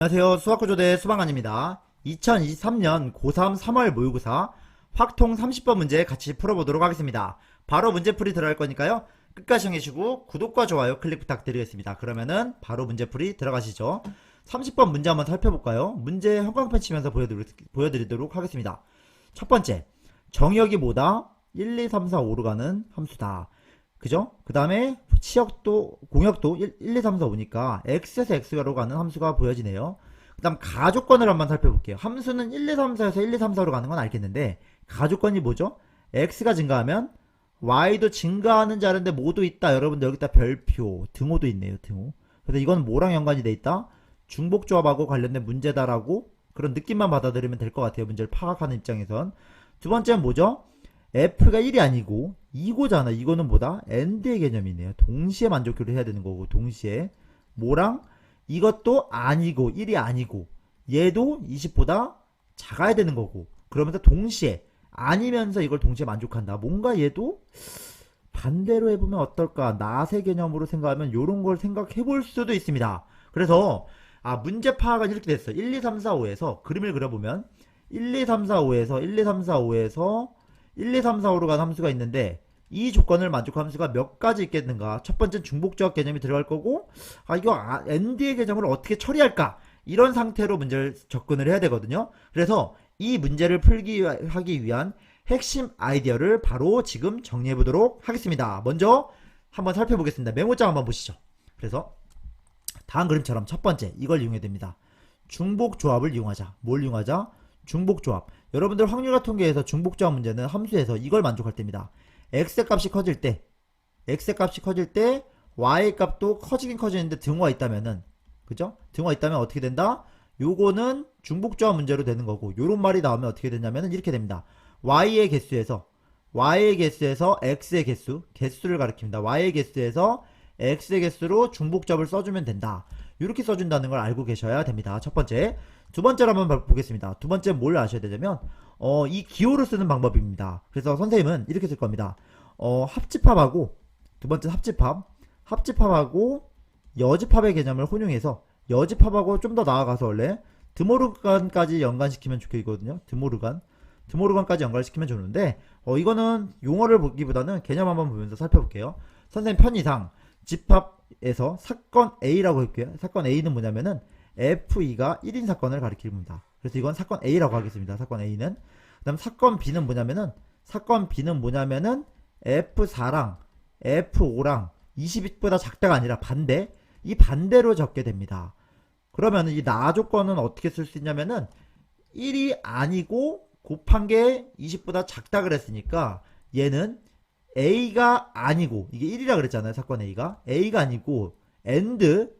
안녕하세요. 수학구조대 수방관입니다. 2023년 고3 3월 모의고사 확통 30번 문제 같이 풀어보도록 하겠습니다. 바로 문제풀이 들어갈 거니까요. 끝까지 시청해주시고 구독과 좋아요 클릭 부탁드리겠습니다. 그러면은 바로 문제풀이 들어가시죠. 30번 문제 한번 살펴볼까요? 문제 형광펜 치면서 보여드리도록 하겠습니다. 첫 번째, 정의역이 뭐다? 1, 2, 3, 4, 5로 가는 함수다. 그죠? 그 다음에 치역도 공역도 1, 2, 3, 4, 5니까 x에서 x로 가는 함수가 보여지네요. 그 다음 가조건을 한번 살펴볼게요. 함수는 1, 2, 3, 4에서 1, 2, 3, 4로 가는 건 알겠는데 가조건이 뭐죠? x가 증가하면 y도 증가하는 자리인데 뭐도 있다. 여러분들 여기다 별표 등호도 있네요. 등호. 그래서 이건 뭐랑 연관이 돼 있다? 중복조합하고 관련된 문제다라고 그런 느낌만 받아들이면 될 것 같아요. 문제를 파악하는 입장에선. 두 번째는 뭐죠? f가 1이 아니고 2고잖아. 이거는 뭐다? AND의 개념이네요. 동시에 만족표를 해야 되는 거고 동시에 뭐랑 이것도 아니고 1이 아니고 얘도 20보다 작아야 되는 거고 그러면서 동시에 아니면서 이걸 동시에 만족한다. 뭔가 얘도 반대로 해보면 어떨까? 낫의 개념으로 생각하면 이런 걸 생각해 볼 수도 있습니다. 그래서 문제 파악은 이렇게 됐어. 1, 2, 3, 4, 5에서 그림을 그려보면 1, 2, 3, 4, 5에서 1, 2, 3, 4, 5에서 1, 2, 3, 4, 5로 가는 함수가 있는데 이 조건을 만족한 함수가 몇 가지 있겠는가? 첫 번째는 중복조합 개념이 들어갈 거고 이거 ND의 개념을 어떻게 처리할까? 이런 상태로 문제를 접근을 해야 되거든요. 그래서 이 문제를 하기 위한 핵심 아이디어를 바로 지금 정리해 보도록 하겠습니다. 먼저 한번 살펴보겠습니다. 메모장 한번 보시죠. 그래서 다음 그림처럼 첫 번째 이걸 이용해야 됩니다. 중복조합을 이용하자. 뭘 이용하자? 중복조합. 여러분들 확률과 통계에서 중복조합 문제는 함수에서 이걸 만족할 때입니다. x의 값이 커질 때 y의 값도 커지긴 커지는데 등호가 있다면은 그죠? 등호가 있다면 어떻게 된다? 요거는 중복조합 문제로 되는 거고 요런 말이 나오면 어떻게 되냐면은 이렇게 됩니다. y의 개수에서 x의 개수를 가리킵니다. y의 개수에서 x의 개수로 중복조합을 써주면 된다. 이렇게 써준다는 걸 알고 계셔야 됩니다. 첫 번째. 두 번째로 한번 보겠습니다. 두 번째 뭘 아셔야 되냐면 이 기호를 쓰는 방법입니다. 그래서 선생님은 이렇게 쓸 겁니다. 합집합하고 두 번째 합집합하고 여집합의 개념을 혼용해서 여집합하고 좀 더 나아가서 원래 드모르간까지 연관시키면 좋겠거든요. 드모르간까지 연관시키면 좋은데 이거는 용어를 보기보다는 개념 한번 보면서 살펴볼게요. 선생님 편의상 집합에서 사건 A라고 할게요. 사건 A는 뭐냐면은 F2가 1인 사건을 가리킵니다. 그래서 이건 사건 A라고 하겠습니다. 사건 A는. 그 다음 사건 B는 뭐냐면은 F4랑 F5랑 20보다 작다가 아니라 반대. 이 반대로 적게 됩니다. 그러면 이 나 조건은 어떻게 쓸 수 있냐면은 1이 아니고 곱한 게 20보다 작다 그랬으니까 얘는 A가 아니고 이게 1이라 그랬잖아요. 사건 A가 아니고 and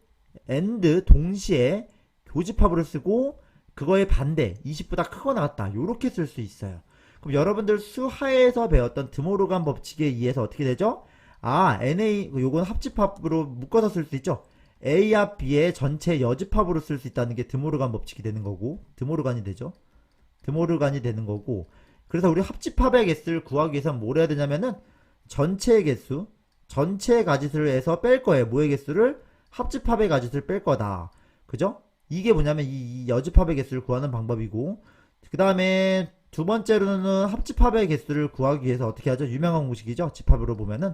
동시에 교집합으로 쓰고 그거의 반대 20보다 크거나 같다 요렇게 쓸 수 있어요. 그럼 여러분들 수하에서 배웠던 드모르간 법칙에 의해서 어떻게 되죠? NA 요건 합집합으로 묶어서 쓸 수 있죠. A와 B의 전체 여집합으로 쓸 수 있다는 게 드모르간 법칙이 되는 거고 드모르간이 되는 거고 그래서 우리 합집합의 개수를 구하기 위해서는 뭘 해야 되냐면은 전체의 개수 전체 가짓수를 해서 뺄 거예요. 뭐의 개수를? 합집합의 가짓수를 뺄 거다. 그죠? 이게 뭐냐면 이 여집합의 개수를 구하는 방법이고 그 다음에 두 번째로는 합집합의 개수를 구하기 위해서 어떻게 하죠? 유명한 공식이죠. 집합으로 보면은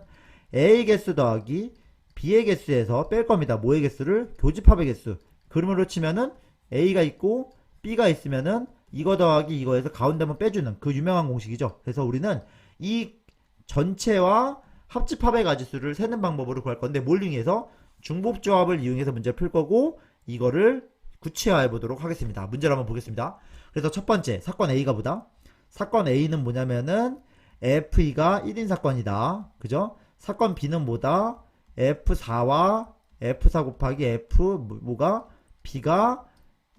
A의 개수 더하기 B의 개수에서 뺄 겁니다. 뭐의 개수를? 교집합의 개수. 그림으로 치면은 A가 있고 B가 있으면은 이거 더하기 이거에서 가운데만 빼주는 그 유명한 공식이죠. 그래서 우리는 이 전체와 합집합의 가짓수를 세는 방법으로 구할 건데 뭘 이용해서? 중복조합을 이용해서 문제를 풀 거고 이거를 구체화해 보도록 하겠습니다. 문제를 한번 보겠습니다. 그래서 첫 번째 사건 A가 뭐다? 사건 A는 뭐냐면은 F2가 1인 사건이다. 그죠? 사건 B는 뭐다? F4와 F4 곱하기 F 뭐가? B가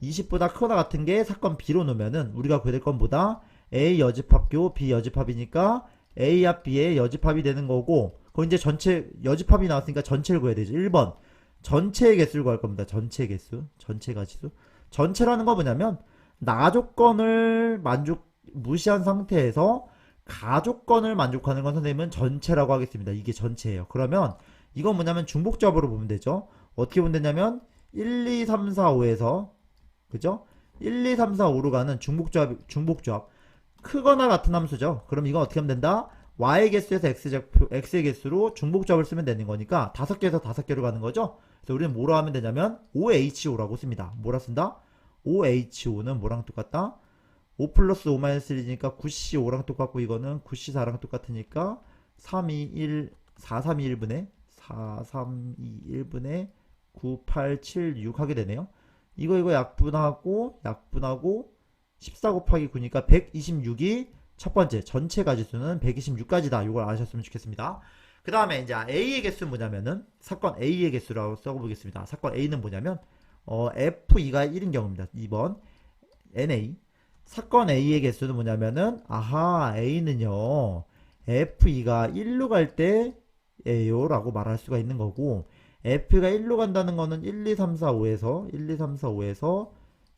20보다 크거나 같은 게 사건 B로 놓으면은 우리가 구해야 될 건 뭐다? A 여집합교 B 여집합이니까 A와 B의 여집합이 되는 거고 그럼 이제 전체 여집합이 나왔으니까 전체를 구해야 되죠. 1번 전체의 개수를 구할 겁니다. 전체 개수 전체 가지수 전체라는 거 뭐냐면 나 조건을 무시한 상태에서 가조건을 만족하는 건 선생님은 전체라고 하겠습니다. 이게 전체예요. 그러면 이건 뭐냐면 중복조합으로 보면 되죠. 어떻게 보면 되냐면 1, 2, 3, 4, 5에서 그죠? 1, 2, 3, 4, 5로 가는 중복조합. 크거나 같은 함수죠. 그럼 이건 어떻게 하면 된다? y의 개수에서 x의 개수로 중복조합을 쓰면 되는 거니까 5개에서 5개로 가는 거죠. 그래서 우리는 뭐로 하면 되냐면 OHO라고 씁니다. 뭐라 쓴다? OHO는 뭐랑 똑같다? 5 플러스 5 마이너스 1이니까 9C5랑 똑같고 이거는 9C4랑 똑같으니까 3, 2, 1, 4, 3, 2, 1분의 4, 3, 2, 1분의 9, 8, 7, 6 하게 되네요. 이거 약분하고 14 곱하기 9니까 126이 첫 번째 전체 가지수는 126가지다. 이걸 아셨으면 좋겠습니다. 그 다음에 이제 A의 개수는 뭐냐면은 사건 A의 개수라고 써보겠습니다. 사건 A는 뭐냐면 F2가 1인 경우입니다. 2번 NA. 사건 A의 개수는 뭐냐면은 A는요 F2가 1로 갈 때예요 라고 말할 수가 있는 거고, F가 1로 간다는 거는 1, 2, 3, 4, 5에서 1, 2, 3, 4, 5에서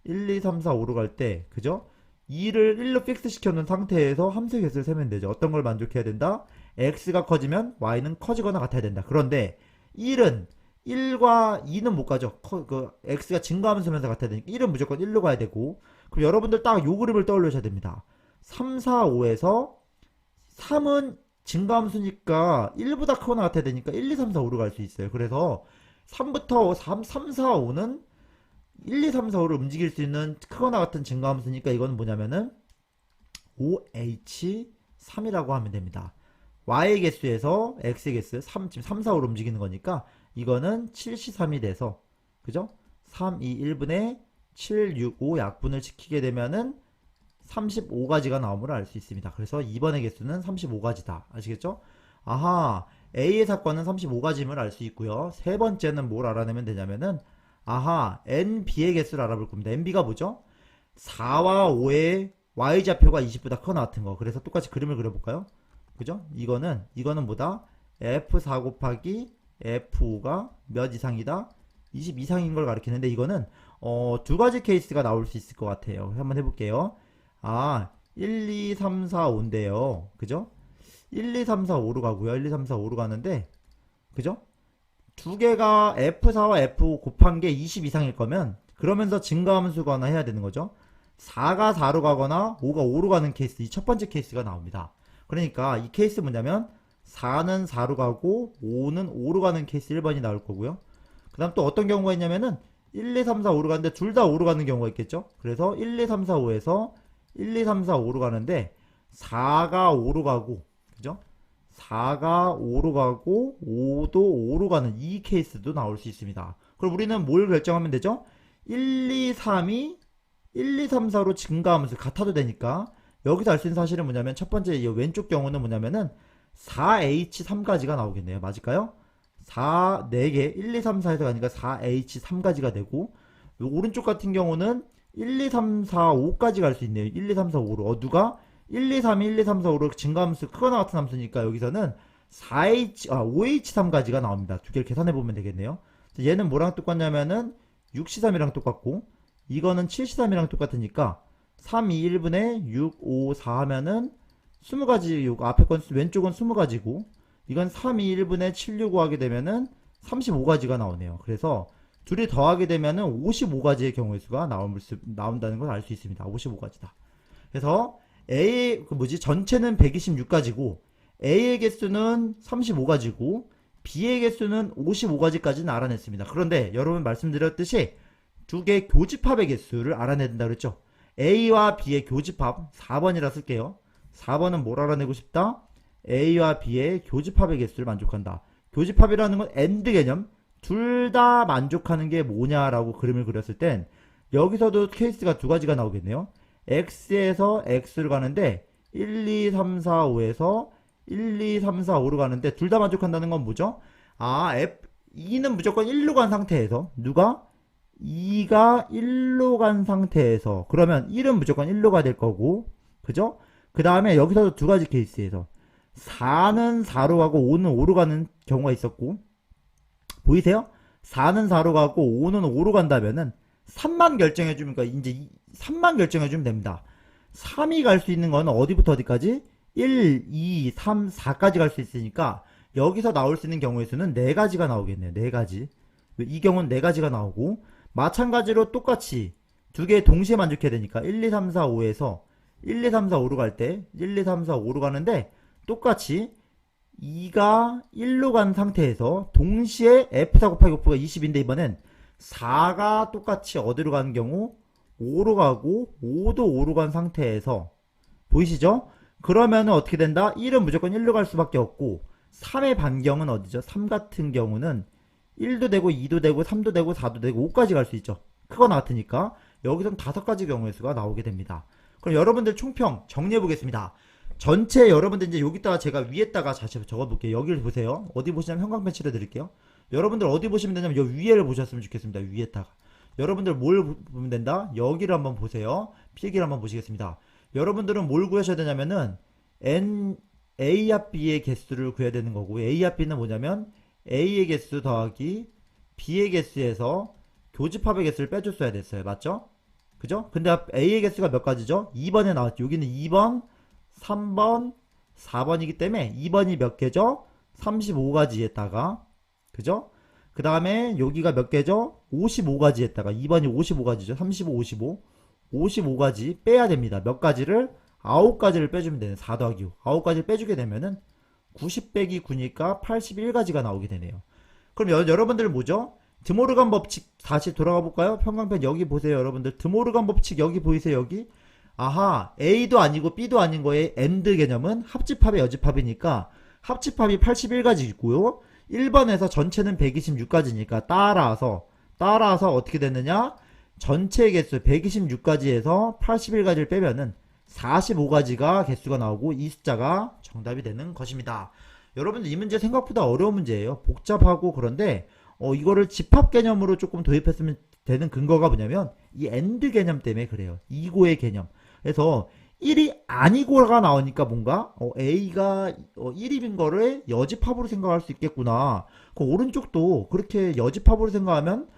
1, 2, 3, 4, 5로 갈 때, 그죠? 2를 1로 픽스 시켜놓은 상태에서 함수 개수를 세면 되죠. 어떤 걸 만족해야 된다? x가 커지면 y는 커지거나 같아야 된다. 그런데 1과 2는 못 가죠. x가 증가하면서 같아야 되니까 1은 무조건 1로 가야 되고, 그럼 여러분들 딱 요 그림을 떠올리셔야 됩니다. 3, 4, 5에서 3은 증가함수니까 1보다 크거나 같아야 되니까 1, 2, 3, 4, 5로 갈 수 있어요. 그래서 3부터 3, 4, 5는 1, 2, 3, 4, 5를 움직일 수 있는 크거나 같은 증가함수니까 이건 뭐냐면은 OH3이라고 하면 됩니다. Y의 개수에서 X의 개수 3, 지금 3, 4, 5로 움직이는 거니까 이거는 7C3이 돼서, 그죠? 3, 2, 1분의 7, 6, 5 약분을 지키게 되면은 35가지가 나옴을 알 수 있습니다. 그래서 2번의 개수는 35가지다. 아시겠죠? A의 사건은 35가지임을 알 수 있고요. 세 번째는 뭘 알아내면 되냐면은 NB의 개수를 알아볼 겁니다. NB가 뭐죠? 4와 5의 Y좌표가 20보다 크거나 같은 거. 그래서 똑같이 그림을 그려볼까요? 그죠? 이거는 뭐다? F4 곱하기 F5가 몇 이상이다? 20 이상인 걸 가리키는데, 이거는 두 가지 케이스가 나올 수 있을 것 같아요. 한번 해볼게요. 1, 2, 3, 4, 5인데요. 그죠? 1, 2, 3, 4, 5로 가고요. 1, 2, 3, 4, 5로 가는데, 그죠? 두 개가 F4와 F5 곱한 게 20 이상일 거면, 그러면서 증가함수거나 해야 되는 거죠. 4가 4로 가거나 5가 5로 가는 케이스, 이 첫 번째 케이스가 나옵니다. 그러니까 이 케이스 뭐냐면 4는 4로 가고 5는 5로 가는 케이스 1번이 나올 거고요. 그 다음 또 어떤 경우가 있냐면은 1, 2, 3, 4, 5로 가는데 둘 다 5로 가는 경우가 있겠죠. 그래서 1, 2, 3, 4, 5에서 1, 2, 3, 4, 5로 가는데 4가 5로 가고, 그죠? 4가 5로 가고 5도 5로 가는 이 케이스도 나올 수 있습니다. 그럼 우리는 뭘 결정하면 되죠? 1, 2, 3이 1, 2, 3, 4로 증가하면서 같아도 되니까, 여기서 알 수 있는 사실은 뭐냐면 첫 번째 이 왼쪽 경우는 뭐냐면은 4H3가지가 나오겠네요. 맞을까요? 4개 1, 2, 3, 4에서 가니까 4H3가지가 되고, 오른쪽 같은 경우는 1, 2, 3, 4, 5까지 갈 수 있네요. 1, 2, 3, 4, 5로. 누가? 1, 2, 3, 1, 2, 3, 4, 5로 증가함수 크거나 같은 함수니까 여기서는 5H3가지가 나옵니다. 두 개를 계산해보면 되겠네요. 얘는 뭐랑 똑같냐면은 6C3이랑 똑같고, 이거는 7C3이랑 똑같으니까 3, 2, 1분의 6, 5, 4 하면은 20가지, 요거 앞에 건 왼쪽은 20가지고, 이건 3, 2, 1분의 7, 6, 5 하게 되면은 35가지가 나오네요. 그래서 둘이 더하게 되면은 55가지의 경우의 수가 나온다는 걸 알 수 있습니다. 55가지다. 그래서 전체는 126가지고, A의 개수는 35가지고, B의 개수는 55가지까지는 알아냈습니다. 그런데 여러분 말씀드렸듯이 두 개 교집합의 개수를 알아내야 된다 그랬죠. A와 B의 교집합 4번이라 쓸게요. 4번은 뭘 알아내고 싶다? A와 B의 교집합의 개수를 만족한다. 교집합이라는 건 AND 개념. 둘 다 만족하는 게 뭐냐라고 그림을 그렸을 땐 여기서도 케이스가 두 가지가 나오겠네요. X에서 X를 가는데 1, 2, 3, 4, 5에서 1, 2, 3, 4, 5로 가는데 둘 다 만족한다는 건 뭐죠? 2는 무조건 1로 간 상태에서, 누가? 2가 1로 간 상태에서, 그러면 1은 무조건 1로 가야 될 거고, 그죠? 그 다음에 여기서도 두 가지 케이스에서 4는 4로 가고 5는 5로 가는 경우가 있었고, 보이세요? 4는 4로 가고 5는 5로 간다면은 3만 결정해주면, 그러니까 이제 3만 결정해주면 됩니다. 3이 갈 수 있는 거는 어디부터 어디까지? 1, 2, 3, 4까지 갈 수 있으니까 여기서 나올 수 있는 경우의 수는 4가지가 나오겠네요. 4가지. 이 경우는 4가지가 나오고, 마찬가지로 똑같이 두 개 동시에 만족해야 되니까 1, 2, 3, 4, 5에서 1, 2, 3, 4, 5로 갈 때 1, 2, 3, 4, 5로 가는데 똑같이 2가 1로 간 상태에서 동시에 F4 곱하기 F가 20인데 이번엔 4가 똑같이 어디로 가는 경우 5로 가고 5도 5로 간 상태에서 보이시죠? 그러면은 어떻게 된다? 1은 무조건 1로 갈 수밖에 없고 3의 반경은 어디죠? 3 같은 경우는 1도 되고 2도 되고 3도 되고 4도 되고 5까지 갈 수 있죠. 크거나 같으니까 여기선 5가지 경우의 수가 나오게 됩니다. 그럼 여러분들 총평 정리해 보겠습니다. 전체 여러분들 이제 여기다가 제가 위에다가 다시 적어볼게요. 여기를 보세요. 어디 보시냐면 형광펜 칠해드릴게요. 여러분들 어디 보시면 되냐면 여 위에를 보셨으면 좋겠습니다. 위에다가 여러분들 뭘 보면 된다? 여기를 한번 보세요. 필기를 한번 보시겠습니다. 여러분들은 뭘 구하셔야 되냐면은 A와 B의 개수를 구해야 되는 거고 A와 B는 뭐냐면 A의 개수 더하기 B의 개수에서 교집합의 개수를 빼줬어야 됐어요. 맞죠? 그죠? 근데 A의 개수가 몇 가지죠? 2번에 나왔죠. 여기는 2번, 3번, 4번이기 때문에 2번이 몇 개죠? 35가지에다가 그죠? 그 다음에 여기가 몇 개죠? 55가지에다가 2번이 55가지죠. 35, 55 55가지 빼야 됩니다. 몇 가지를? 9가지를 빼주면 되는 4 더하기 5 9가지를 빼주게 되면은 90 빼기 9니까 81가지가 나오게 되네요. 그럼 여러분들 뭐죠? 드모르간 법칙 다시 돌아가 볼까요? 평강편 여기 보세요. 여러분들 드모르간 법칙 여기 보이세요? 여기 아하 A도 아니고 B도 아닌 거에 AND 개념은 합집합의 여집합이니까 합집합이 81가지 있고요. 1번에서 전체는 126가지니까 따라서 어떻게 됐느냐? 전체 개수 126가지에서 81가지를 빼면은 45가지가 개수가 나오고 이 숫자가 정답이 되는 것입니다. 여러분들 이 문제 생각보다 어려운 문제예요. 복잡하고 그런데 이거를 집합 개념으로 조금 도입했으면 되는 근거가 뭐냐면 이 AND 개념 때문에 그래요. 이고의 개념. 그래서 1이 아니고가 나오니까 뭔가 A가 1입인 거를 여집합으로 생각할 수 있겠구나. 그 오른쪽도 그렇게 여집합으로 생각하면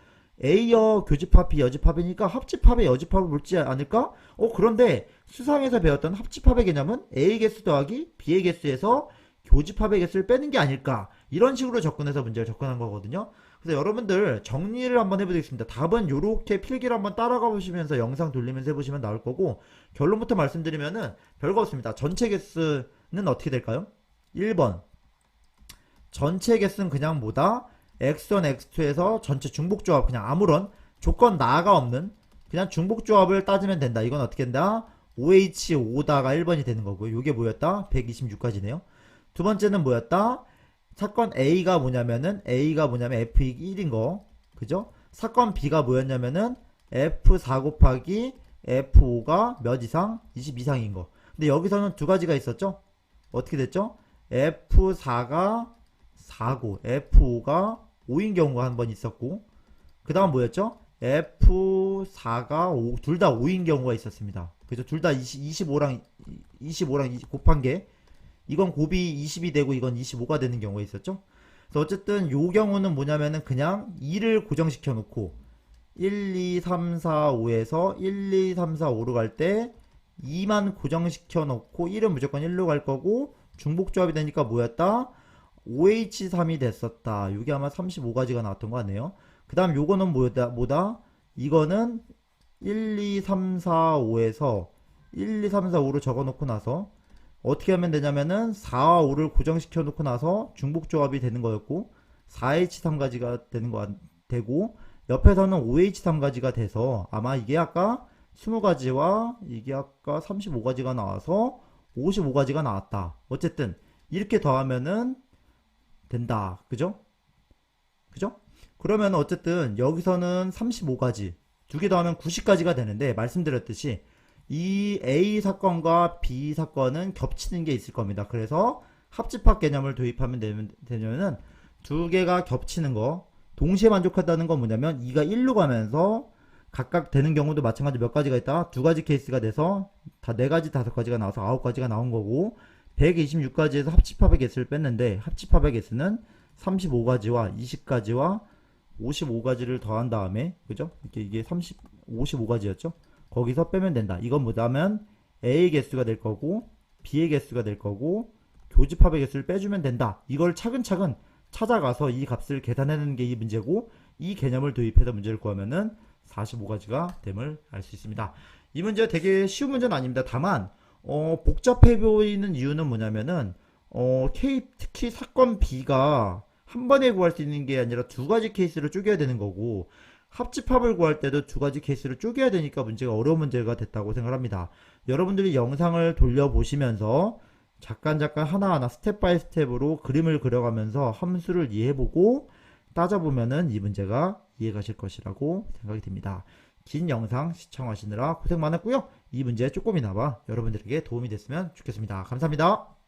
A여 교집합 B 여집합이니까 합집합의 여집합을 묻지 않을까? 그런데 수상에서 배웠던 합집합의 개념은 A의 개수 더하기 B의 개수에서 교집합의 개수를 빼는 게 아닐까? 이런 식으로 접근해서 문제를 접근한 거거든요. 그래서 여러분들 정리를 한번 해보겠습니다. 답은 요렇게 필기를 한번 따라가 보시면서 영상 돌리면서 해보시면 나올 거고 결론부터 말씀드리면은 별거 없습니다. 전체 개수는 어떻게 될까요? 1번 전체 개수는 그냥 뭐다? x1, x2에서 전체 중복조합 그냥 아무런 조건 나가 없는 그냥 중복조합을 따지면 된다. 이건 어떻게 된다? OH 5다가 1번이 되는 거고요. 이게 뭐였다? 126까지네요. 두 번째는 뭐였다? 사건 A가 뭐냐면 F 1인 거. 그죠? 사건 B가 뭐였냐면은 F4 곱하기 F5가 몇 이상? 20 이상인 거. 근데 여기서는 두 가지가 있었죠? 어떻게 됐죠? F4가 4고 F5가 5인 경우가 한 번 있었고 그 다음 뭐였죠? F4가 5, 둘 다 5인 경우가 있었습니다. 그죠? 둘 다 25랑 곱한 게 이건 곱이 20이 되고 이건 25가 되는 경우가 있었죠. 그래서 어쨌든 요 경우는 뭐냐면은 그냥 2를 고정시켜 놓고 1, 2, 3, 4, 5에서 1, 2, 3, 4, 5로 갈 때 2만 고정시켜 놓고 1은 무조건 1로 갈 거고 중복조합이 되니까 뭐였다? OH3이 됐었다. 이게 아마 35가지가 나왔던 거 같네요. 그 다음 요거는 뭐다? 이거는 1, 2, 3, 4, 5에서 1, 2, 3, 4, 5로 적어 놓고 나서 어떻게 하면 되냐면은 4와 5를 고정시켜 놓고 나서 중복조합이 되는 거였고 4H3가지가 되는 거 되고 옆에서는 OH3가지가 돼서 아마 이게 아까 20가지와 이게 아까 35가지가 나와서 55가지가 나왔다. 어쨌든 이렇게 더하면은 된다. 그죠? 그죠? 그러면 어쨌든 여기서는 35가지 두 개 더하면 90가지가 되는데 말씀드렸듯이 이 A 사건과 B 사건은 겹치는 게 있을 겁니다. 그래서 합집합 개념을 도입하면 되면은 두 개가 겹치는 거 동시에 만족한다는 건 뭐냐면 2가 1로 가면서 각각 되는 경우도 마찬가지로 몇 가지가 있다? 두 가지 케이스가 돼서 다 4가지 5가지가 나와서 9가지가 나온 거고 126가지에서 합집합의 개수를 뺐는데 합집합의 개수는 35가지와 20가지와 55가지를 더한 다음에 그죠? 이게 55가지였죠? 거기서 빼면 된다. 이건 뭐냐면 A의 개수가 될 거고 B의 개수가 될 거고 교집합의 개수를 빼주면 된다. 이걸 차근차근 찾아가서 이 값을 계산해내는 게 이 문제고 이 개념을 도입해서 문제를 구하면은 45가지가 됨을 알 수 있습니다. 이 문제 되게 쉬운 문제는 아닙니다. 다만 복잡해 보이는 이유는 뭐냐면은 특히 사건 B가 한 번에 구할 수 있는 게 아니라 두 가지 케이스를 쪼개야 되는 거고, 합집합을 구할 때도 두 가지 케이스를 쪼개야 되니까 문제가 어려운 문제가 됐다고 생각합니다. 여러분들이 영상을 돌려보시면서 잠깐 하나하나 스텝 바이 스텝으로 그림을 그려가면서 함수를 이해해보고 따져보면은 이 문제가 이해가실 것이라고 생각이 듭니다. 긴 영상 시청하시느라 고생 많았고요. 이 문제 조금이나마 여러분들에게 도움이 됐으면 좋겠습니다. 감사합니다.